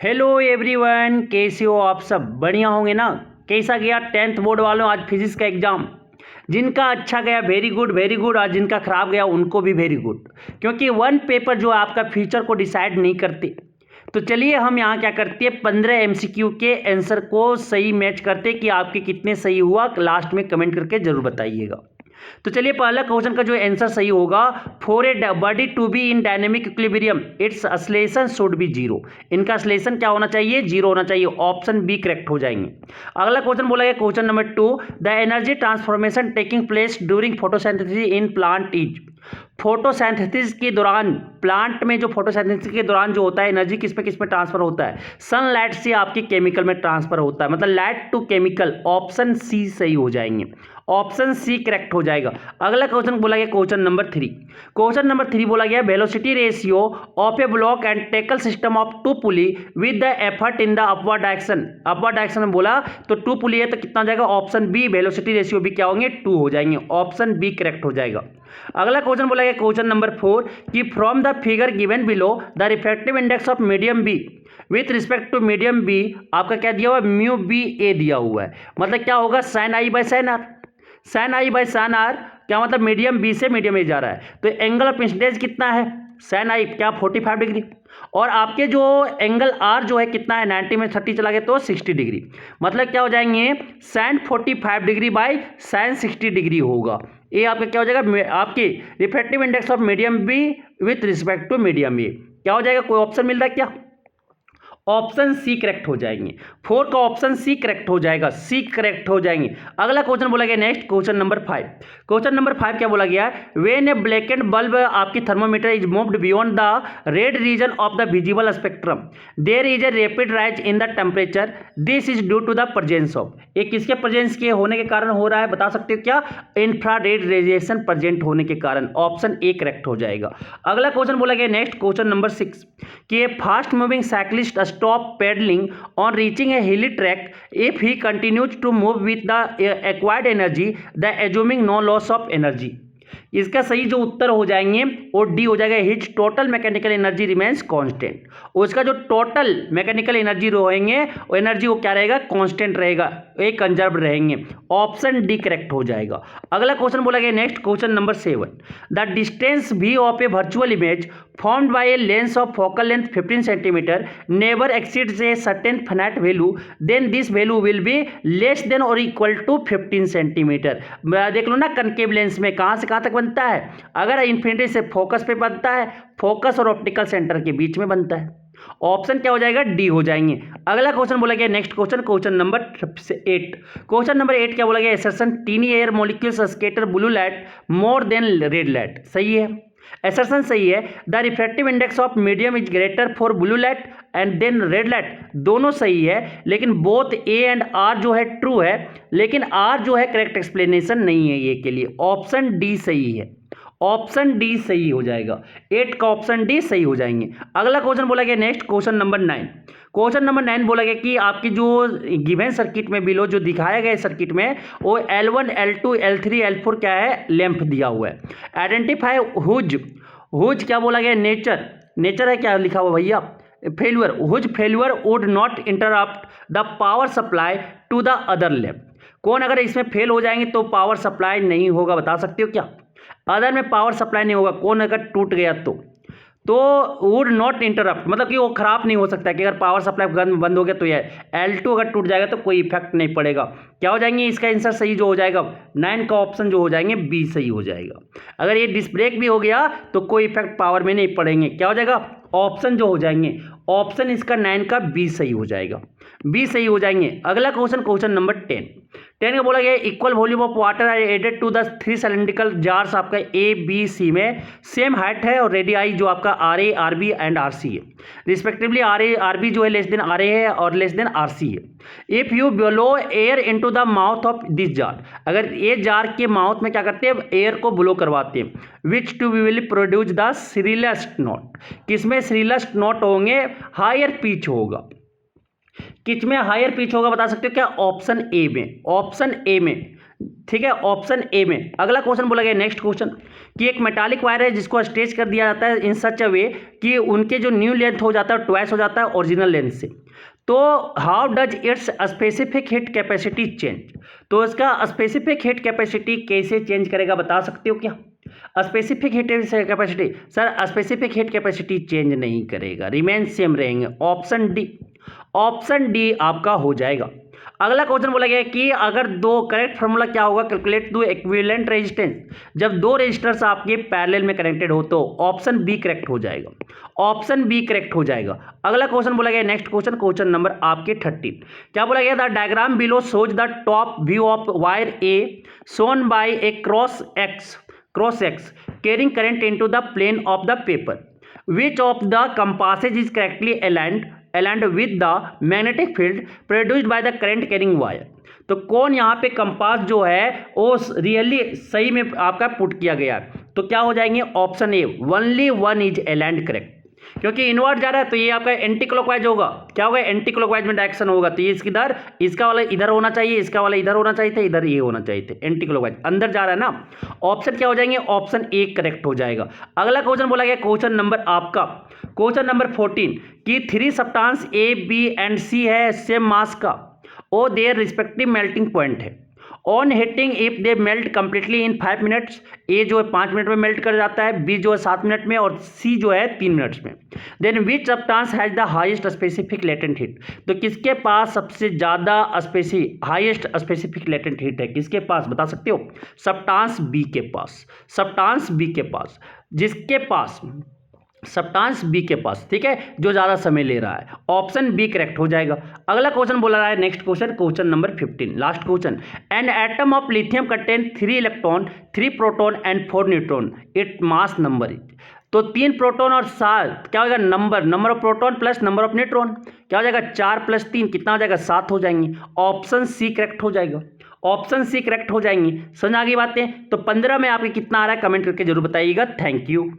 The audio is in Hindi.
हेलो एवरीवन, कैसे हो आप सब? बढ़िया होंगे ना? कैसा गया 10th बोर्ड वालों आज फिजिक्स का एग्जाम? जिनका अच्छा गया वेरी गुड, और जिनका खराब गया उनको भी वेरी गुड, क्योंकि वन पेपर जो आपका फ्यूचर को डिसाइड नहीं करते। तो चलिए हम यहाँ क्या करते हैं, 15 एमसीक्यू के आंसर को सही मैच करते कि आपके कितने सही हुआ, लास्ट में कमेंट करके जरूर बताइएगा। तो चलिए पहला क्वेश्चन का जो आंसर सही होगा, for a body to be in dynamic equilibrium its oscillation should be zero. इनका ऑसिलेशन क्या होना चाहिए? जीरो होना चाहिए। ऑप्शन बी करेक्ट हो जाएंगे। अगला क्वेश्चन बोला गया, question number 2, the energy transformation taking place during photosynthesis in plant is. Photosynthesis के दौरान, प्लांट में जो फोटोसिंथेसिस के दौरान जो होता है, एनर्जी किस में ट्रांसफर होता है? सनलाइट से आपकी केमिकल में ट्रांसफर होता है, मतलब light to chemical. Option C सही हो जाएंगे। ऑप्शन सी करेक्ट हो जाएगा। अगला क्वेश्चन बोला गया, क्वेश्चन नंबर 3। क्वेश्चन नंबर 3 बोला गया, velocity ratio of a block and tackle system of two pulley with the effort in the upward direction. Upward direction में बोला तो टू पुली है तो कितना हो जाएगा? ऑप्शन बी, वेलोसिटी रेशियो भी क्या होंगे? 2 हो जाएंगे। ऑप्शन बी करेक्ट हो जाएगा। अगला क्वेश्चन बोला गया, क्वेश्चन नंबर 4, कि from the figure given below the refractive index of medium B with respect to medium B, आपका क्या दिया हुआ है? म्यू बी ए दिया हुआ है, मतलब क्या होगा? Sine i by sine r. Sine i by sine r क्या मतलब? मीडियम बी से मीडियम ए जा रहा है, तो एंगल ऑफ इंसिडेंस कितना है? साइन आई क्या 45 डिग्री, और आपके जो एंगल आर जो है कितना है? 90 में 30 चला गया तो 60 डिग्री, मतलब क्या हो जाएंगे? Sine 45 degree by sine 60 degree होगा। ये आपका क्या हो जाएगा? आपकी refractive index of medium B with respect to medium A क्या हो जाएगा? कोई ऑप्शन मिल रहा है क्या? ऑप्शन सी करेक्ट हो जाएंगे। 4 का ऑप्शन सी करेक्ट हो जाएगा, सी करेक्ट हो जाएंगे। अगला क्वेश्चन बोला गया, next question number 5। Question number 5 क्या बोला गया? व्हेन ए ब्लैकेंड बल्ब आपकी thermometer is moved beyond the red region of the visible spectrum there is a rapid rise in the temperature, this is due to the presence of. ये किसके प्रेजेंस के होने के कारण हो रहा है, बता सकते हो क्या? इंफ्रारेड रेडिएशन प्रेजेंट होने के कारण। ऑप्शन ए करेक्ट हो जाएगा। अगला क्वेश्चन बोला गया, नेक्स्ट क्वेश्चन नंबर 6, कि a fast moving cyclist stop pedaling on reaching a hilly track if he continues to move with the acquired energy, the assuming no loss of energy। इसका सही जो उत्तर हो जाएंगे वो डी हो जाएगा, his total mechanical energy remains constant. उसका जो टोटल मैकेनिकल एनर्जी रहेंगे वो एनर्जी वो क्या रहेगा? कांस्टेंट रहेगा, एक कंजर्व रहेंगे। ऑप्शन डी करेक्ट हो जाएगा। अगला क्वेश्चन बोला गया, next question number 7, the distance भी of a virtual image formed by a lens of focal length 15 centimeter never exceeds a certain finite value, then this value will be less than or equal to 15 centimeter। देख लो ना, कनकेव लेंस में कहाँ से कहाँ तक बनता है? अगर इन्फिनिटी से फोकस पे बनता है, फोकस और ऑप्टिकल सेंटर के बीच में बनता है। ऑप्शन क्या हो जाएगा? डी हो जाएंगे। अगला क्वेश्चन बोला गया, next question, question number 8। Question number 8 क्या बोला गया? Assertion tiny air molecules scatter blue light more than red light, सही है। एसर्शन सही है। The refractive index of medium is greater for blue light and than red light, दोनों सही है, लेकिन बोथ ए एंड आर जो है ट्रू है, लेकिन आर जो है करेक्ट एक्सप्लेनेशन नहीं है ये के लिए। ऑप्शन डी सही है। ऑप्शन डी सही हो जाएगा। 8 का ऑप्शन डी सही हो जाएंगे। अगला क्वेश्चन बोला गया, next question number 9। Question number 9 बोला गया कि आपकी जो गिवन सर्किट में बिलो जो दिखाया गया सर्किट में वो L1 L2 L3 L4 क्या है? लैंप दिया हुआ है। Identify whose. हुज क्या बोला गया? नेचर। नेचर है क्या लिखा हुआ भैया? Failure. Whose failure would not interrupt the power supply to the other lamp. कौन अगर इसमें फेल हो जाएंगे तो पावर सप्लाई नहीं होगा, बता सकते हो क्या? अदर में पावर सप्लाई नहीं होगा, कौन अगर टूट गया तो वुड नॉट इंटरप्ट, मतलब कि वो खराब नहीं हो सकता है कि अगर पावर सप्लाई बंद हो गया तो ये L2 अगर टूट जाएगा तो कोई इफेक्ट नहीं पड़ेगा। क्या हो जाएंगे? इसका आंसर सही जो हो जाएगा 9 का ऑप्शन जो हो जाएंगे बी सही हो जाएगा। अगर ये डिस्ब्रेक भी हो गया तो कोई इफेक्ट पावर में नहीं पड़ेंगे। क्या हो जाएगा? ऑप्शन जो हो जाएंगे, ऑप्शन इसका 9 का बी सही हो जाएगा, बी सही हो जाएंगे। अगला क्वेश्चन, क्वेश्चन नंबर 10 का बोला गया, equal volume of water are added to the 3 cylindrical jars आपका ए बी सी में, सेम हाइट है और रेडियाई जो आपका R A R B and R C है respectively. R A R B जो है लेस देन आर ए है और लेस देन आर सी है। If you blow air into the mouth of this jar, अगर ये जार के माउथ में क्या करते हैं? एयर को ब्लो करवाते हैं। Which two will produce the shrillest note, किसमें श्रीलेस्ट नोट होंगे? हायर पिच होगा। किस में हायर पिच होगा बता सकते हो क्या? ऑप्शन ए में। ऑप्शन ए में ठीक है, ऑप्शन ए में। अगला क्वेश्चन बोला गया, नेक्स्ट क्वेश्चन, कि एक मेटालिक वायर है जिसको स्ट्रेच कर दिया जाता है इन सच अ वे कि उनके जो न्यू लेंथ हो जाता है ट्वाइस हो जाता है ओरिजिनल लेंथ से। तो how does it's specific heat capacity change? तो इसका स्पेसिफिक हीट कैपेसिटी कैसे चेंज करेगा, बता सकते हो क्या? Specific heat capacity, sir specific heat capacity change नहीं करेगा, रिमेन सेम रहेंगे। ऑप्शन डी, ऑप्शन डी आपका हो जाएगा। अगला क्वेश्चन बोला गया है कि अगर दो, करेक्ट फॉर्मूला क्या होगा, कैलकुलेट दो इक्विवेलेंट रेजिस्टेंस जब दो रेजिस्टर्स आपके पैरेलल में कनेक्टेड हो, तो ऑप्शन बी करेक्ट हो जाएगा, ऑप्शन बी करेक्ट हो जाएगा। अगला क्वेश्चन बोला गया, नेक्स्ट क्वेश्चन, क्वेश्चन नंबर आपके 13, क्या बोला गया, the diagram below shows the top view of wire A shown by A cross x carrying current into the plane of the paper. Which of the compasses is correctly aligned with the magnetic field produced by the current carrying wire? तो कौन यहाँ पे कंपास जो है वो रियली सही में आपका पुट किया गया है, तो क्या हो जाएंगे, option A, only one is aligned correct, क्योंकि इनवर्ट जा रहा है तो ये आपका एंटी क्लॉकवाइज होगा, क्या होगा, एंटी क्लॉकवाइज में डायरेक्शन होगा, तो ये इधर, इसका वाला इधर होना चाहिए, इसका वाला इधर होना चाहिए था, इधर ये होना चाहिए थे, एंटी क्लॉकवाइज अंदर जा रहा है ना। ऑप्शन क्या हो जाएंगे, ऑप्शन ए करेक्ट हो जाएगा। अगला क्वेश्चन बोला गया, क्वेश्चन नंबर आपका, क्वेश्चन नंबर 14, कि 3 substance A B and C है सेम मास का और देयर रिस्पेक्टिव मेल्टिंग पॉइंट है। On heating if they melt completely in 5 minutes, A जो है 5 मिनट में मेल्ट कर जाता है, बी जो है 7 मिनट में और सी जो है 3 मिनट्स में। Then which substance has the highest specific latent heat? तो किसके पास सबसे ज़्यादा हाईएस्ट स्पेसिफिक लेटेंट हीट है, किसके पास, बता सकते हो? सब्सटेंस बी के पास, सब्सटेंस बी के पास, जिसके पास सब्सटेंस बी के पास, ठीक है, जो ज़्यादा समय ले रहा है, ऑप्शन बी करेक्ट हो जाएगा। अगला क्वेश्चन बोला रहा है, next question, question number 15, last question, an atom of lithium contain 3 electron 3 proton and 4 neutron, it mass number is. तो 3 प्रोटॉन और 7, क्या हो जाएगा, number of proton plus number of neutron, क्या हो जाएगा, 4 + 3 कितना हो जाएगा, 7 हो जाएंगे, ऑप्शन सी करेक्ट हो जाएगा, ऑप्शन सी करेक्ट हो जाएंगी। समझ आ गई बातें? तो 15 में आपके कितना आ रहा है कमेंट करके जरूर बताइएगा। Thank you.